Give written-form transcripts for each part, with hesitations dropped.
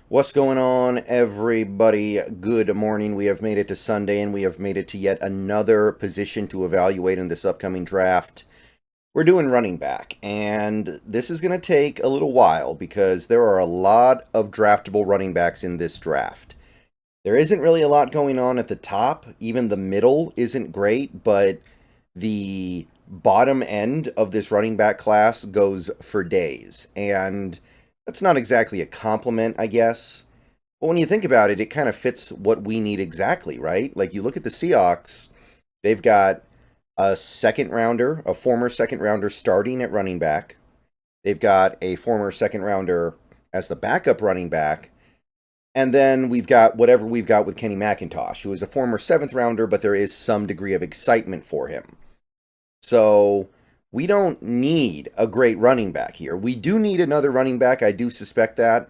What's going on, everybody? Good morning. We have made it to Sunday, and we have made it to yet another position to evaluate in this upcoming draft. We're doing running back, and this is going to take a little while because there are a lot of draftable running backs in this draft. There isn't really a lot going on at the top. Even the middle isn't great, but the bottom end of this running back class goes for days. And that's not exactly a compliment, I guess. But when you think about it, it kind of fits what we need exactly, right? Like you look at the Seahawks, they've got a second rounder, a former second rounder starting at running back. They've got a former second rounder as the backup running back. And then we've got whatever we've got with Kenny McIntosh, who is a former seventh rounder, but there is some degree of excitement for him. So we don't need a great running back here. We do need another running back. I do suspect that.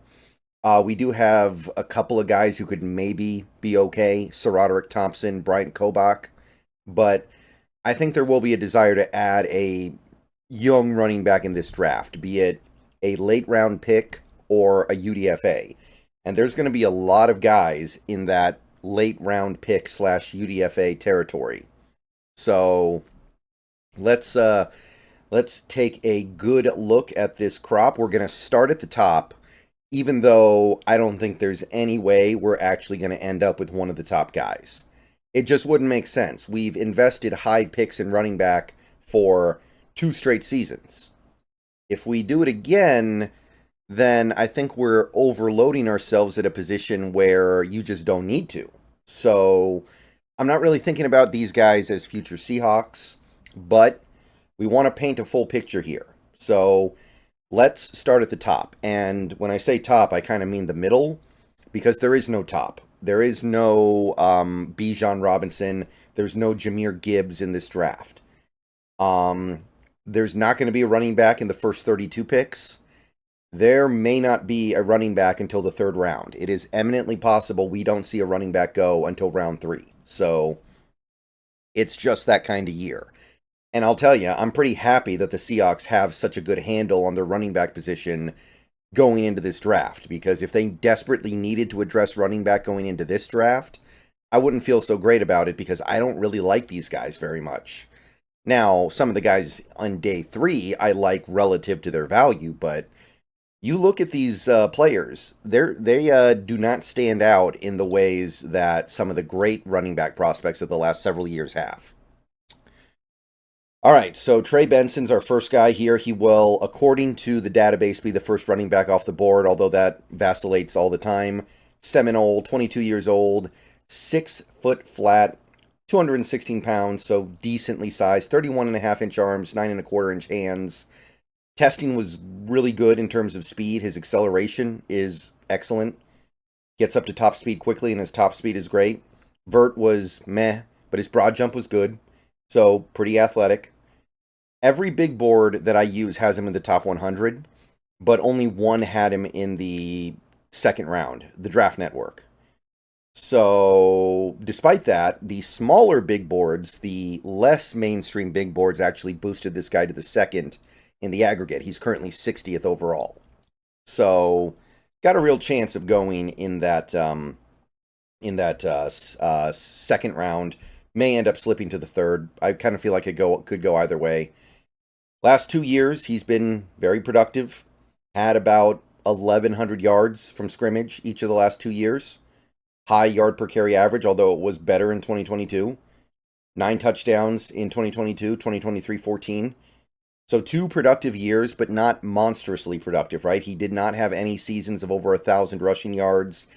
We do have a couple of guys who could maybe be okay. Sir Roderick Thompson, Bryant Kobach. But I think there will be a desire to add a young running back in this draft, be it a late round pick or a UDFA. And there's going to be a lot of guys in that late round pick / UDFA territory. So let's take a good look at this crop. We're going to start at the top, even though I don't think there's any way we're actually going to end up with one of the top guys. It just wouldn't make sense. We've invested high picks in running back for 2 straight seasons. If we do it again, then I think we're overloading ourselves at a position where you just don't need to. So I'm not really thinking about these guys as future Seahawks, but we want to paint a full picture here. So let's start at the top. And when I say top, I kind of mean the middle, because there is no top. There is no Bijan Robinson. There's no Jahmyr Gibbs in this draft. There's not going to be a running back in the first 32 picks. There may not be a running back until the 3rd round. It is eminently possible we don't see a running back go until round 3. So it's just that kind of year. And I'll tell you, I'm pretty happy that the Seahawks have such a good handle on their running back position going into this draft, because if they desperately needed to address running back going into this draft, I wouldn't feel so great about it because I don't really like these guys very much. Now, some of the guys on day 3 I like relative to their value, but you look at these players, they do not stand out in the ways that some of the great running back prospects of the last several years have. All right, so Trey Benson's our first guy here. He will, according to the database, be the first running back off the board, although that vacillates all the time. Seminole, 22 years old, 6 foot flat, 216 pounds, so decently sized, 31.5-inch arms, 9.25-inch hands. Testing was really good in terms of speed. His acceleration is excellent. Gets up to top speed quickly, and his top speed is great. Vert was meh, but his broad jump was good. So, pretty athletic. Every big board that I use has him in the top 100, but only one had him in the 2nd round, the Draft Network. So, despite that, the smaller big boards, the less mainstream big boards, actually boosted this guy to the 2nd in the aggregate. He's currently 60th overall. So, got a real chance of going in that 2nd round. May end up slipping to the 3rd. I kind of feel like it could go either way. Last 2 years, he's been very productive. Had about 1,100 yards from scrimmage each of the last 2 years. High yard per carry average, although it was better in 2022. 9 touchdowns in 2022, 2023, 14. So 2 productive years, but not monstrously productive, right? He did not have any seasons of over 1,000 rushing yards,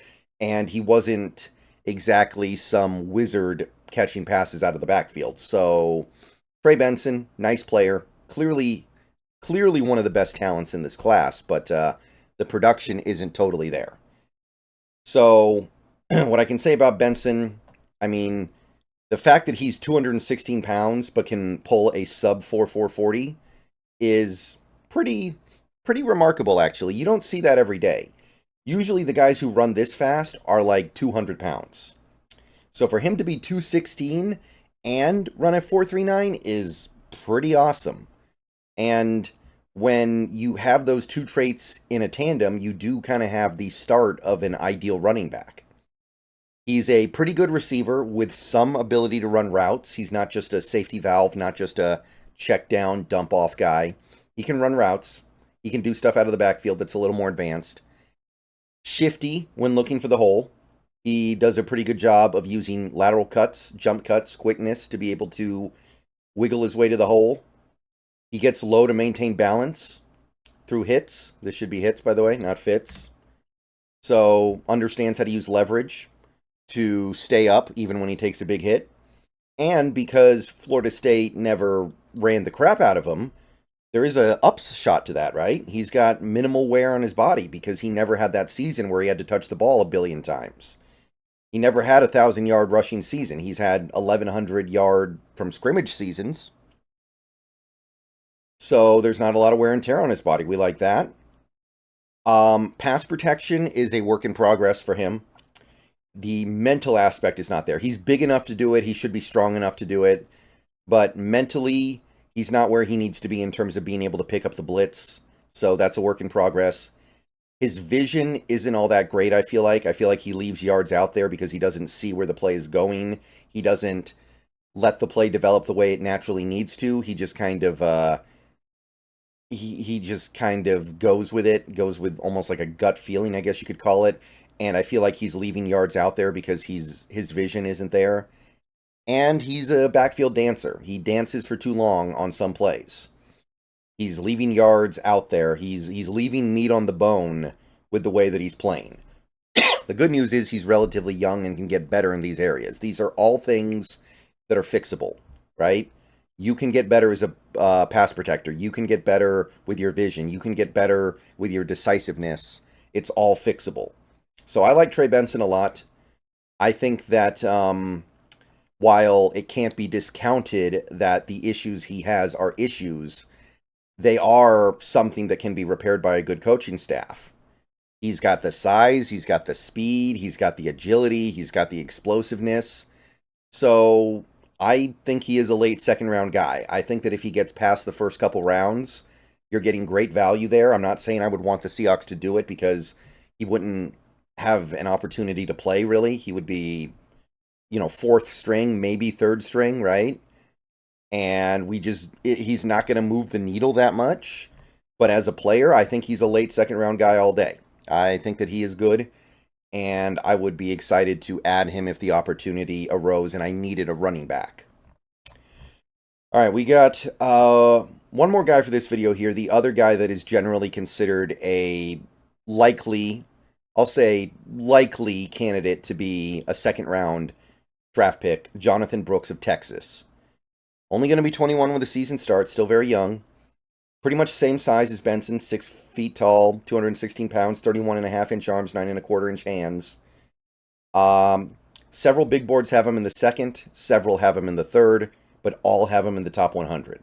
and he wasn't exactly some wizard catching passes out of the backfield. So Trey Benson, nice player, clearly one of the best talents in this class, but the production isn't totally there. So what I can say about Benson, I mean, the fact that he's 216 pounds but can pull a sub 4.40 is pretty remarkable, actually. You don't see that every day. Usually the guys who run this fast are like 200 pounds. So for him to be 216 and run at 4.39 is pretty awesome. And when you have those two traits in a tandem, you do kind of have the start of an ideal running back. He's a pretty good receiver with some ability to run routes. He's not just a safety valve, not just a check down, dump off guy. He can run routes. He can do stuff out of the backfield that's a little more advanced. Shifty when looking for the hole. He does a pretty good job of using lateral cuts, jump cuts, quickness to be able to wiggle his way to the hole. He gets low to maintain balance through hits. This should be hits, by the way, not fits. So understands how to use leverage to stay up even when he takes a big hit. And because Florida State never ran the crap out of him, there is a upshot to that, right? He's got minimal wear on his body because he never had that season where he had to touch the ball a billion times. He never had a 1,000-yard rushing season. He's had 1,100-yard from scrimmage seasons. So there's not a lot of wear and tear on his body. We like that. Pass protection is a work in progress for him. The mental aspect is not there. He's big enough to do it. He should be strong enough to do it. But mentally, he's not where he needs to be in terms of being able to pick up the blitz. So that's a work in progress. His vision isn't all that great, I feel like. I feel like he leaves yards out there because he doesn't see where the play is going. He doesn't let the play develop the way it naturally needs to. He just kind of... He just kind of goes with it, goes with almost like a gut feeling, I guess you could call it. And I feel like he's leaving yards out there because his vision isn't there. And he's a backfield dancer. He dances for too long on some plays. He's leaving yards out there. He's leaving meat on the bone with the way that he's playing. The good news is he's relatively young and can get better in these areas. These are all things that are fixable, right? You can get better as a pass protector. You can get better with your vision. You can get better with your decisiveness. It's all fixable. So I like Trey Benson a lot. I think that while it can't be discounted that the issues he has are issues, they are something that can be repaired by a good coaching staff. He's got the size, he's got the speed, he's got the agility, he's got the explosiveness. So I think he is a late second-round guy. I think that if he gets past the first couple rounds, you're getting great value there. I'm not saying I would want the Seahawks to do it because he wouldn't have an opportunity to play, really. He would be, fourth string, maybe third string, right? And he's not going to move the needle that much. But as a player, I think he's a late second-round guy all day. I think that he is good. And I would be excited to add him if the opportunity arose and I needed a running back. All right, we got one more guy for this video here. The other guy that is generally considered a likely candidate to be a second-round draft pick, Jonathan Brooks of Texas. Only going to be 21 when the season starts, still very young. Pretty much same size as Benson, 6 feet tall, 216 pounds, 31.5-inch arms, 9.25-inch hands. Several big boards have him in the second, several have him in the third, but all have him in the top 100.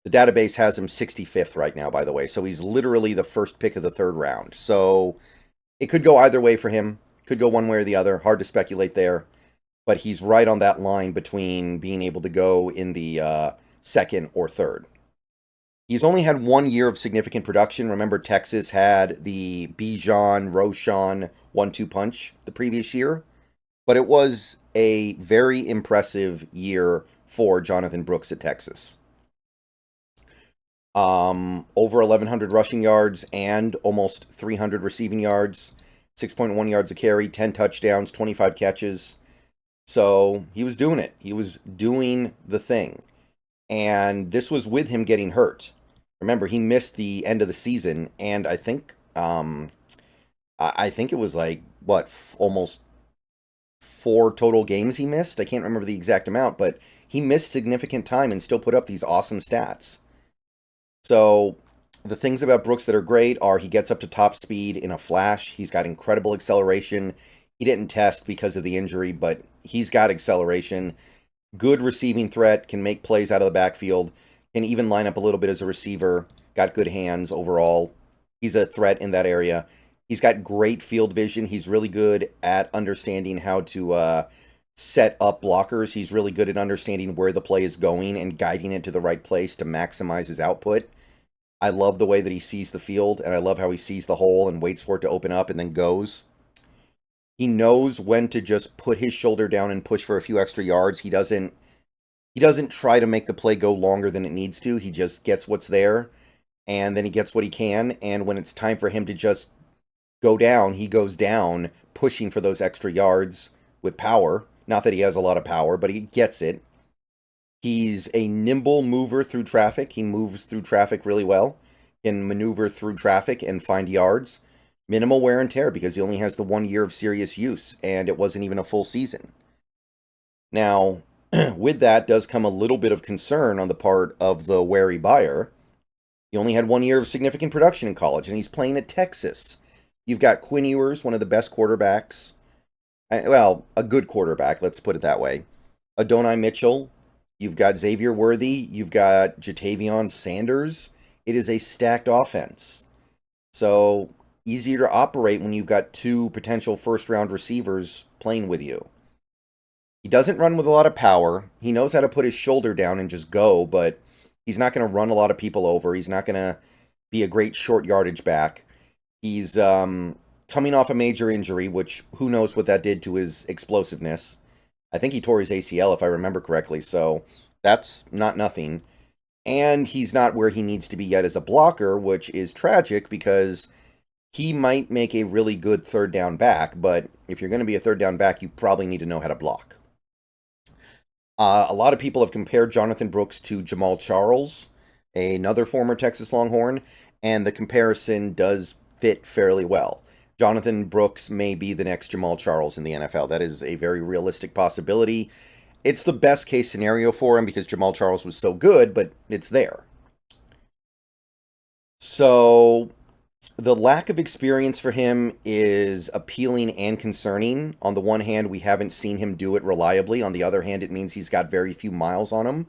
The database has him 65th right now, by the way, so he's literally the first pick of the third round. So it could go either way for him, could go one way or the other, hard to speculate there, but he's right on that line between being able to go in the second or third. He's only had 1 year of significant production. Remember, Texas had the Bijan-Roschon 1-2 punch the previous year. But it was a very impressive year for Jonathan Brooks at Texas. Over 1,100 rushing yards and almost 300 receiving yards. 6.1 yards a carry, 10 touchdowns, 25 catches. So he was doing it. He was doing the thing. And this was with him getting hurt. Remember, he missed the end of the season, and I think it was like, almost 4 total games he missed? I can't remember the exact amount, but he missed significant time and still put up these awesome stats. So the things about Brooks that are great are he gets up to top speed in a flash. He's got incredible acceleration. He didn't test because of the injury, but he's got acceleration. Good receiving threat, can make plays out of the backfield, can even line up a little bit as a receiver, got good hands overall. He's a threat in that area. He's got great field vision. He's really good at understanding how to set up blockers. He's really good at understanding where the play is going and guiding it to the right place to maximize his output. I love the way that he sees the field, and I love how he sees the hole and waits for it to open up and then goes. He knows when to just put his shoulder down and push for a few extra yards. He doesn't try to make the play go longer than it needs to. He just gets what's there, and then he gets what he can, and when it's time for him to just go down, he goes down, pushing for those extra yards with power. Not that he has a lot of power, but he gets it. He's a nimble mover through traffic. He moves through traffic really well, can maneuver through traffic and find yards. Minimal wear and tear because he only has the 1 year of serious use, and it wasn't even a full season. Now, with that does come a little bit of concern on the part of the wary buyer. He only had 1 year of significant production in college, and he's playing at Texas. You've got Quinn Ewers, one of the best quarterbacks. Well, a good quarterback, let's put it that way. Adonai Mitchell. You've got Xavier Worthy. You've got Jatavion Sanders. It is a stacked offense. So, easier to operate when you've got two potential first-round receivers playing with you. He doesn't run with a lot of power. He knows how to put his shoulder down and just go, but he's not going to run a lot of people over. He's not going to be a great short yardage back. He's coming off a major injury, which who knows what that did to his explosiveness. I think he tore his ACL, if I remember correctly, so that's not nothing. And he's not where he needs to be yet as a blocker, which is tragic because he might make a really good third down back, but if you're going to be a third down back, you probably need to know how to block. A lot of people have compared Jonathan Brooks to Jamal Charles, another former Texas Longhorn, and the comparison does fit fairly well. Jonathan Brooks may be the next Jamal Charles in the NFL. That is a very realistic possibility. It's the best case scenario for him because Jamal Charles was so good, but it's there. So the lack of experience for him is appealing and concerning. On the one hand, we haven't seen him do it reliably. On the other hand, it means he's got very few miles on him.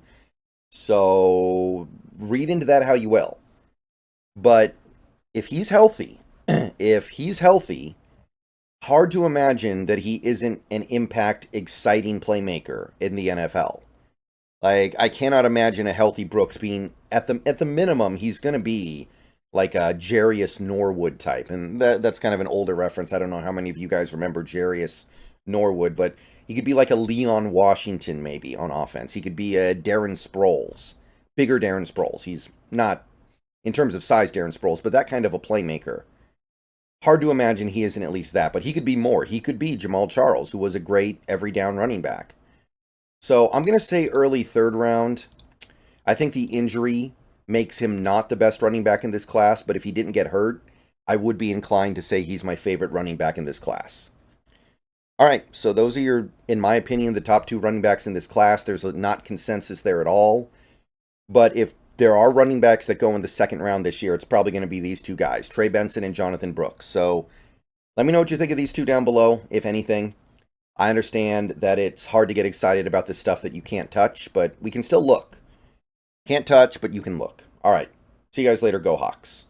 So read into that how you will. But if he's healthy, hard to imagine that he isn't an impact, exciting playmaker in the NFL. Like, I cannot imagine a healthy Brooks being, at the minimum, he's going to be like a Jarius Norwood type. And that's kind of an older reference. I don't know how many of you guys remember Jarius Norwood, but he could be like a Leon Washington maybe on offense. He could be a Darren Sproles, bigger Darren Sproles. He's not, in terms of size, Darren Sproles, but that kind of a playmaker. Hard to imagine he isn't at least that, but he could be more. He could be Jamal Charles, who was a great every down running back. So I'm going to say early third round. I think the injury makes him not the best running back in this class, but if he didn't get hurt, I would be inclined to say he's my favorite running back in this class. All right, so those are your, in my opinion, the top two running backs in this class. There's not consensus there at all, but if there are running backs that go in the second round this year, it's probably going to be these two guys, Trey Benson and Jonathan Brooks. So let me know what you think of these two down below, if anything. I understand that it's hard to get excited about the stuff that you can't touch, but we can still look. Can't touch, but you can look. All right. See you guys later. Go Hawks.